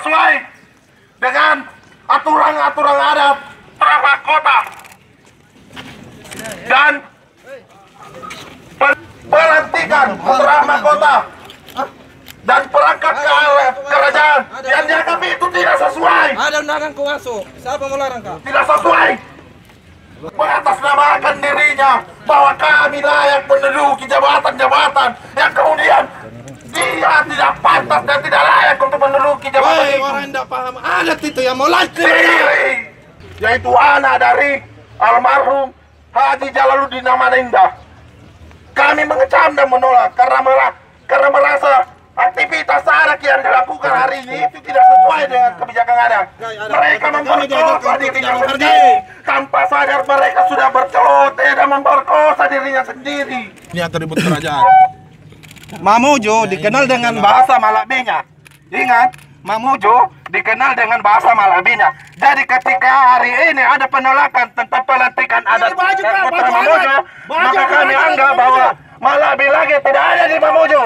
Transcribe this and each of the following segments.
sesuai dengan aturan-aturan adat perangkat kota dan pelantikan putra mahkota dan perangkat kerajaan yang dianggap itu tidak sesuai. Ada undangan kau masuk. Siapa melarang kau? Tidak sesuai. Mengatasnamakan dirinya bahwa kami layak menduduki jabatan-jabatan yang kemudian dia tidak pantas dan tidak layak untuk menduduki jabatan itu. Orang tidak paham adat itu yang mau lancar. Yaitu anak dari almarhum Haji Jalaluddin Amaninda. Kami mengecam dan menolak karena merasa aktivitas anak yang dilakukan hari ini itu tidak sesuai dengan kebijakan adat. Mereka memperkosa dirinya sendiri tanpa sadar mereka sudah berceloteh dan memperkosa dirinya sendiri. Ini atribut kerajaan. Mamuju dikenal dengan bahasa Malabinya. Ingat, Mamuju dikenal dengan bahasa Malabinya. Jadi ketika hari ini ada penolakan tentang pelantikan adat Putra Mamuju, maka kami anggap bahwa Malabi lagi tidak ada di Mamuju.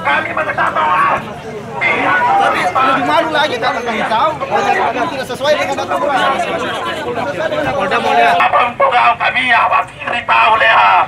Kami mengetahui Lebih malu lagi kalau kami tahu tidak sesuai dengan aturan. Apa kami ya, Pak Kiri Paulia.